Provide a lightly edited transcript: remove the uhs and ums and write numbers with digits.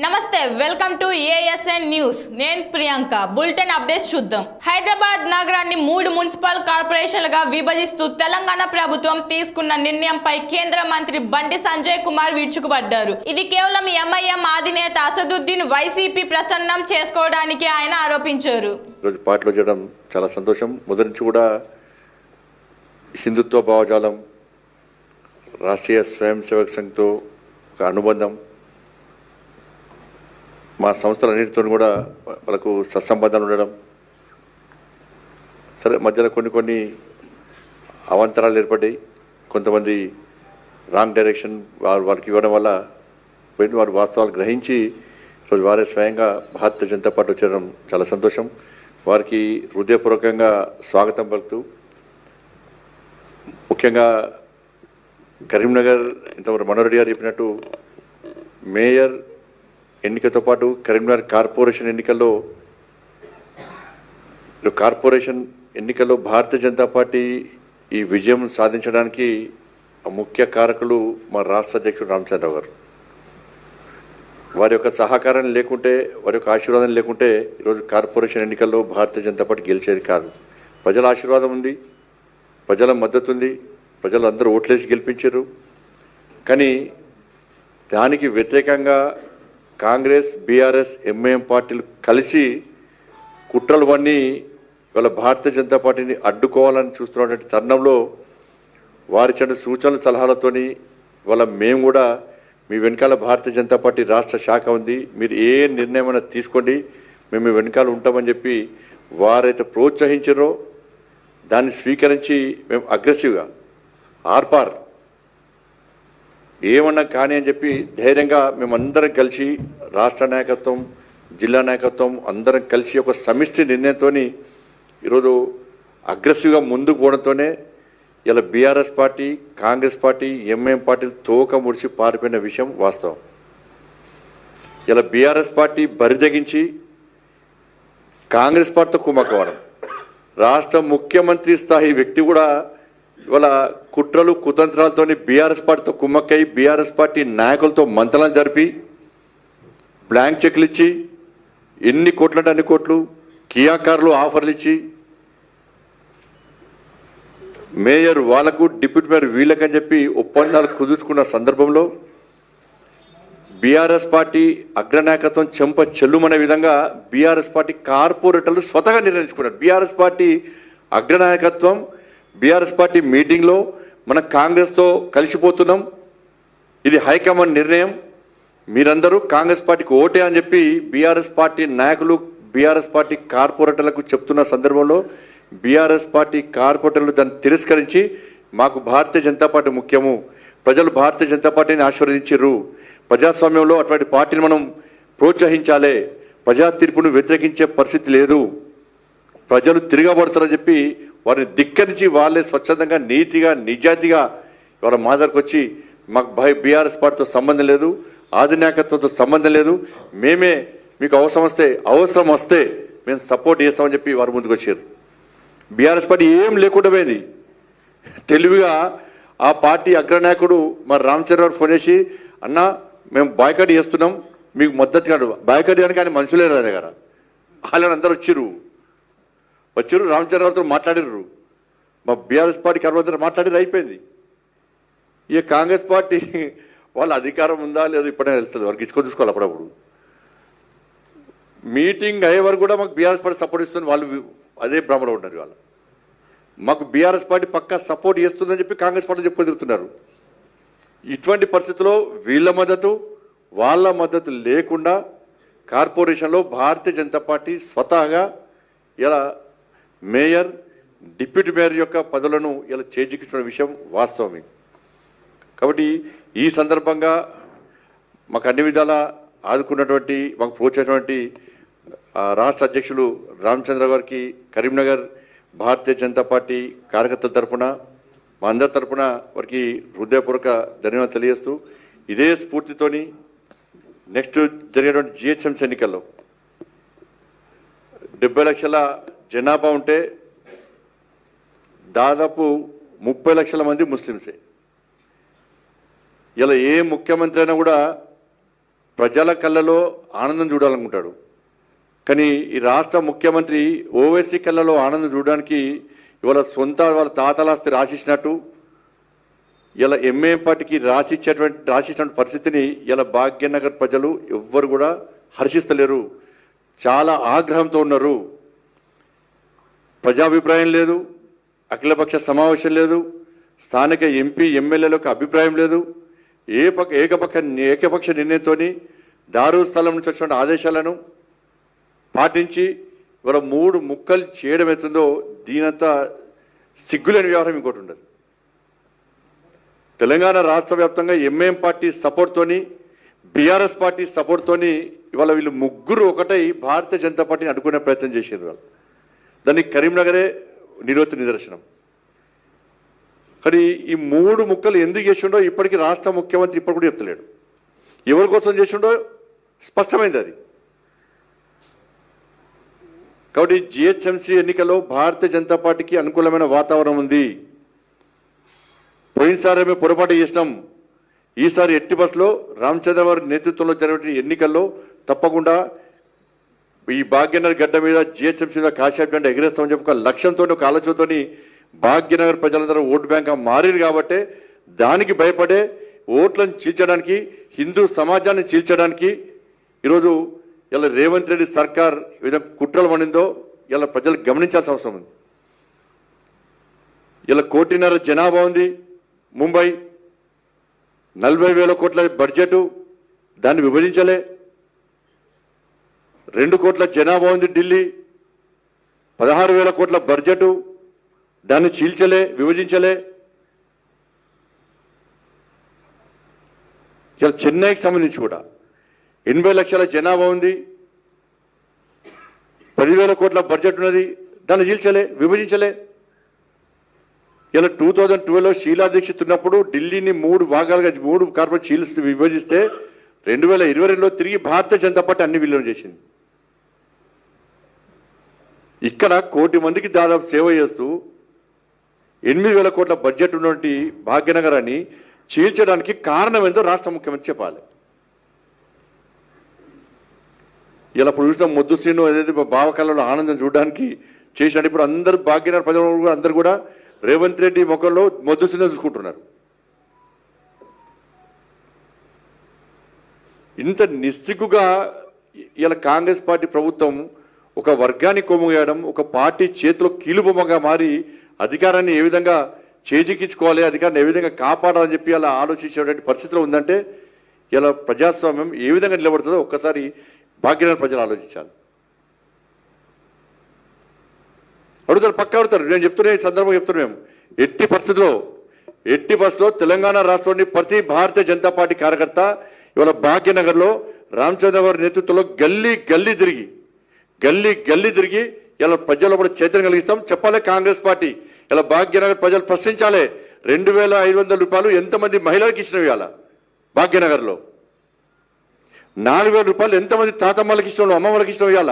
నమస్తే welcome to ASN news నేను Priyanka bulletin updates చూద్దాం హైదరాబాద్ నగరాన్ని 3 మున్సిపల్ కార్పొరేషన్లుగా విభజిస్తూ తెలంగాణ ప్రభుత్వం తీసుకున్న నిర్ణయంపై కేంద్ర మంత్రి బండి సంజయ్ కుమార్ విరుచుకుపడ్డారు. ఇది కేవలం ఎంఐఎం అధినేత అసదుద్దీన్ వైసీపీ ప్రసన్నం చేసుకోవడానికి ఆయన ఆరోపించారు. రోజు పాటలు చేయడం చాలా సంతోషం. మొదటి నుంచి కూడా హిందుత్వ భావజాలం, రాష్ట్రీయ స్వయం సేవక్ సంఘ్తో ఒక అనుబంధం, మా సంస్థలన్నిటితో కూడా వాళ్ళకు సత్సంబంధాలు ఉండడం, సరే మధ్యలో కొన్ని అవాంతరాలు ఏర్పడ్డాయి. కొంతమంది రాంగ్ డైరెక్షన్ వారికి ఇవ్వడం వల్ల వారి వాస్తవాలు గ్రహించి ఈరోజు వారే స్వయంగా భారతీయ జనతా పార్టీ వచ్చేయడం చాలా సంతోషం. వారికి హృదయపూర్వకంగా స్వాగతం పలుకుతూ, ముఖ్యంగా కరీంనగర్ ఇంతవరకు మనోహర్ రెడ్డి గారు చెప్పినట్టు మేయర్ ఎన్నికతో పాటు కరీంనగర్ కార్పొరేషన్ ఎన్నికల్లో భారతీయ జనతా పార్టీ ఈ విజయం సాధించడానికి ముఖ్య కారకులు మా రాష్ట్ర అధ్యక్షుడు రామచంద్రరావు గారు. వారి యొక్క సహకారం లేకుంటే, వారి యొక్క ఆశీర్వాదం లేకుంటే ఈరోజు కార్పొరేషన్ ఎన్నికల్లో భారతీయ జనతా పార్టీ గెలిచేది కాదు. ప్రజల ఆశీర్వాదం ఉంది, ప్రజల మద్దతు ఉంది, ప్రజలు అందరూ ఓట్లేసి గెలిపించారు. కానీ దానికి వ్యతిరేకంగా కాంగ్రెస్, బీఆర్ఎస్, ఎంఐఎం పార్టీలు కలిసి కుట్రలు వన్నీ ఇవాళ భారతీయ జనతా పార్టీని అడ్డుకోవాలని చూస్తున్నటువంటి తరుణంలో వారి చెండు సూచనలు సలహాలతోని ఇవాళ మేము కూడా మీ వెనకాల భారతీయ జనతా పార్టీ రాష్ట్ర శాఖ ఉంది, మీరు ఏ నిర్ణయమైనా తీసుకోండి, మేము మీ వెనకాల ఉంటామని చెప్పి వారైతే ప్రోత్సహించారో దాన్ని స్వీకరించి మేము అగ్రెసివ్గా ఆర్పార్ ఏమన్నా కానీ అని చెప్పి ధైర్యంగా మేమందరం కలిసి రాష్ట్ర నాయకత్వం, జిల్లా నాయకత్వం అందరం కలిసి ఒక సమిష్టి నిర్ణయంతో ఈరోజు అగ్రెసివ్గా ముందుకు పోవడంతోనే ఇలా BRS party, Congress party, MIM పార్టీలు తోక ముడిచి పారిపోయిన విషయం వాస్తవం. ఇలా బీఆర్ఎస్ పార్టీ బరిదగించి కాంగ్రెస్ పార్టీతో కుమ్మక్కవడం, రాష్ట్ర ముఖ్యమంత్రి స్థాయి వ్యక్తి కూడా ఇవాళ కుట్రలు కుతంత్రాలతో బీఆర్ఎస్ పార్టీతో కుమ్మక్కై బీఆర్ఎస్ పార్టీ నాయకులతో మంతనాలు జరిపి బ్లాంక్ చెక్లు ఇచ్చి ఎన్ని కోట్లంటే అన్ని కోట్లు, కియా కార్లు ఆఫర్లు ఇచ్చి మేయర్ వాళ్లకు, డిప్యూటీ మేయర్ వీళ్ళకని చెప్పి ఒప్పందాలు కుదుర్చుకున్న సందర్భంలో బీఆర్ఎస్ పార్టీ అగ్రనాయకత్వం చెంప చెల్లుమనే విధంగా బీఆర్ఎస్ పార్టీ కార్పొరేటర్లు స్వతహా నిర్ణయించుకున్నారు. బీఆర్ఎస్ పార్టీ అగ్రనాయకత్వం బీఆర్ఎస్ పార్టీ మీటింగ్లో మనం కాంగ్రెస్తో కలిసిపోతున్నాం, ఇది హైకమాండ్ నిర్ణయం, మీరందరూ కాంగ్రెస్ పార్టీకి ఓటే అని చెప్పి బీఆర్ఎస్ పార్టీ నాయకులు బీఆర్ఎస్ పార్టీ కార్పొరేటర్లకు చెప్తున్న సందర్భంలో బీఆర్ఎస్ పార్టీ కార్పొరేటర్లు దాన్ని తిరస్కరించి మాకు భారతీయ జనతా పార్టీ ముఖ్యము, ప్రజలు భారతీయ జనతా పార్టీని ఆశీర్వదించారు, ప్రజాస్వామ్యంలో అటువంటి పార్టీని మనం ప్రోత్సహించాలి, ప్రజా తీర్పును వ్యతిరేకించే పరిస్థితి లేదు, ప్రజలు తిరగబడతారని చెప్పి వారిని ధిక్కరించి వాళ్ళే స్వచ్ఛందంగా నీతిగా నిజాయితీగా వాళ్ళ మా దగ్గరకు వచ్చి మాకు బీఆర్ఎస్ పార్టీతో సంబంధం లేదు, అధినాయకత్వంతో సంబంధం లేదు, మేమే మీకు అవసరం వస్తే మేము సపోర్ట్ చేస్తామని చెప్పి వారు ముందుకు వచ్చారు. బీఆర్ఎస్ పార్టీ ఏం లేకుండా పోయింది. తెలివిగా ఆ పార్టీ అగ్రనాయకుడు మరి రామచంద్రరావు ఫోన్ చేసి, అన్న మేము బాయ్కాట్ చేస్తున్నాం, మీకు మద్దతు కాదు, బాయ్కాట్ చేయడానికి ఆయన మనుషులే రాని దగ్గర వాళ్ళని అందరూ వచ్చారు. రామచంద్రరావుతో మాట్లాడారు, మా బీఆర్ఎస్ పార్టీకి అందరూ మాట్లాడారు, అయిపోయింది. ఇక కాంగ్రెస్ పార్టీ వాళ్ళ అధికారం ఉందా లేదో ఇప్పుడే తెలుస్తుంది, వారికి ఇచ్చుకొని చూసుకోవాలి. అప్పుడప్పుడు మీటింగ్ అయ్యే వరకు కూడా మాకు బీఆర్ఎస్ పార్టీ సపోర్ట్ ఇస్తుంది, వాళ్ళు అదే భ్రమలో ఉన్నారు. వాళ్ళు మాకు బీఆర్ఎస్ పార్టీ పక్కా సపోర్ట్ చేస్తుందని చెప్పి కాంగ్రెస్ పార్టీ చెప్పి తిరుగుతున్నారు. ఇటువంటి పరిస్థితుల్లో వీళ్ళ మద్దతు వాళ్ళ మద్దతు లేకుండా కార్పొరేషన్లో భారతీయ జనతా పార్టీ స్వతహాగా ఇలా మేయర్, డిప్యూటీ మేయర్ యొక్క పదవులను ఇలా చేజిక్కించిన విషయం వాస్తవమే. కాబట్టి ఈ సందర్భంగా మాకు అన్ని విధాలా ఆదుకున్నటువంటి, మాకు ప్రోత్సహించినటువంటి రాష్ట్ర అధ్యక్షులు రామచంద్ర గారికి, కరీంనగర్ భారతీయ జనతా పార్టీ కార్యకర్తల తరఫున, మా అందరి తరఫున వారికి హృదయపూర్వక ధన్యవాదాలు తెలియజేస్తూ, ఇదే స్ఫూర్తితోని నెక్స్ట్ జరిగేటువంటి జిహెచ్ఎంసీ ఎన్నికల్లో 70 లక్షల జనాభా ఉంటే దాదాపు 30 లక్షల మంది ముస్లిమ్సే. ఇలా ఏ ముఖ్యమంత్రి అయినా కూడా ప్రజల కళ్ళలో ఆనందం చూడాలనుకుంటాడు. కానీ ఈ రాష్ట్ర ముఖ్యమంత్రి ఓవైసీ కళ్ళలో ఆనందం చూడడానికి ఇవాళ వాళ్ళ తాతలాస్తి రాసిచ్చినట్టు ఇలా ఎంఏఎం పార్టీకి రాసిచ్చినటువంటి పరిస్థితిని ఇలా భాగ్యనగర్ ప్రజలు ఎవ్వరు కూడా హర్షిస్తలేరు. చాలా ఆగ్రహంతో ఉన్నారు. ప్రజాభిప్రాయం లేదు, అఖిలపక్ష సమావేశం లేదు, స్థానిక ఎంపీ ఎమ్మెల్యేలకు అభిప్రాయం లేదు. ఏకపక్ష నిర్ణయంతో దారు స్థలం నుంచి వచ్చిన ఆదేశాలను పాటించి ఇవాళ 3 ముక్కలు చేయడం అవుతుందో దీనంతా సిగ్గులేని వ్యవహారం ఇంకోటి ఉండదు. తెలంగాణ రాష్ట్ర వ్యాప్తంగా ఎంఐఎం పార్టీ సపోర్ట్తోని బీఆర్ఎస్ పార్టీ సపోర్ట్తోని ఇవాళ వీళ్ళు ముగ్గురు ఒకటై భారతీయ జనతా పార్టీని అడ్డుకునే ప్రయత్నం చేశారు. వాళ్ళు దానికి కరీంనగరే నిదర్శనం. కానీ ఈ 3 ముక్కలు ఎందుకు చేసిండో ఇప్పటికీ రాష్ట్ర ముఖ్యమంత్రి ఇప్పుడు కూడా చెప్తలేడు. ఎవరి కోసం చేసిండో స్పష్టమైంది అది. కాబట్టి జిహెచ్ఎంసీ ఎన్నికల్లో భారతీయ జనతా పార్టీకి అనుకూలమైన వాతావరణం ఉంది. పోయినసారి మేము పొరపాటు చేసినాం. ఈసారి ఎట్టి బస్సులో రామచంద్రవారి నేతృత్వంలో జరిగిన ఎన్నికల్లో తప్పకుండా ఈ భాగ్యనగర్ గడ్డ మీద జిహెచ్ఎంసీ మీద కాశాప్ జెండా ఎగిరేస్తామని చెప్పి ఒక లక్ష్యంతో ఒక ఆలోచనతో భాగ్యనగర్ ప్రజలందరూ ఓటు బ్యాంక్గా మారారు. కాబట్టి దానికి భయపడే ఓట్లను చీల్చడానికి, హిందూ సమాజాన్ని చీల్చడానికి ఈరోజు ఇలా రేవంత్ రెడ్డి సర్కార్ విధంగా కుట్రలు పడిందో ఇలా ప్రజలు గమనించాల్సిన అవసరం ఉంది. ఇలా 1.5 కోటి జనాభా ఉంది ముంబై, 40,000 కోట్ల బడ్జెట్, దాన్ని విభజించలే. 2 కోట్ల జనాభా ఉంది ఢిల్లీ, 16,000 కోట్ల బడ్జెట్, దాన్ని చీల్చలే, విభజించలే. ఇలా చెన్నైకి సంబంధించి కూడా 80 లక్షల జనాభా ఉంది, 10,000 కోట్ల బడ్జెట్ ఉన్నది, దాన్ని చీల్చలే, విభజించలే. ఇలా 2012లో షీలా దీక్షిత్ ఉన్నప్పుడు ఢిల్లీని 3 భాగాలుగా 3 కార్పొరేట్ విభజిస్తే 2022లో తిరిగి భారతీయ జనతా పార్టీ అన్ని విలీనం చేసింది. ఇక్కడ 1 కోటి మందికి దాదాపు సేవ చేస్తూ 8,000 కోట్ల బడ్జెట్ ఉన్నటువంటి భాగ్యనగరాన్ని చీల్చడానికి కారణం ఏందో రాష్ట్ర ముఖ్యమంత్రి చెప్పాలి. ఇలా ఇప్పుడు చూసిన మొద్దు శ్రీను ఏదైతే భావకళలో ఆనందం చూడడానికి చేసినట్టు ఇప్పుడు అందరూ భాగ్యనగర్ ప్రజలు అందరూ కూడా రేవంత్ రెడ్డి ముఖంలో మొద్దు శ్రీను చూసుకుంటున్నారు. ఇంత నిస్సిగ్గుగా ఇలా కాంగ్రెస్ పార్టీ ప్రభుత్వం ఒక వర్గాన్ని కొమ్ముగేయడం, ఒక పార్టీ చేతిలో కీలుబొమ్మగా మారి అధికారాన్ని ఏ విధంగా చేజిక్కించుకోవాలి, అధికారాన్ని ఏ విధంగా కాపాడాలని చెప్పి అలా ఆలోచించేటువంటి పరిస్థితిలో ఉందంటే ఇలా ప్రజాస్వామ్యం ఏ విధంగా నిలబడుతుందో ఒక్కసారి భాగ్యనగర్ ప్రజలు ఆలోచించాలి. అడుగుతారు, పక్క అడుగుతారు. నేను చెప్తున్నా, ఈ సందర్భంగా చెప్తున్నాం, మేము ఎట్టి బస్సులో తెలంగాణ రాష్ట్రంలోని ప్రతి భారతీయ జనతా పార్టీ కార్యకర్త ఇవాళ భాగ్యనగర్లో రామచంద్రవారి నేతృత్వంలో గల్లీ గల్లీ తిరిగి ఇలా ప్రజల్లో కూడా చైతన్యం కలిగిస్తాం. చెప్పాలి కాంగ్రెస్ పార్టీ, ఇలా భాగ్యనగర్ ప్రజలు ప్రశ్నించాలి. 2,500 రూపాయలు ఎంతమంది మహిళలకు ఇచ్చినవి ఇవాళ భాగ్యనగర్లో? 4,000 రూపాయలు ఎంతమంది తాతమ్మలకి ఇచ్చినావు, అమ్మమ్మలకి ఇచ్చినావు ఇవాళ?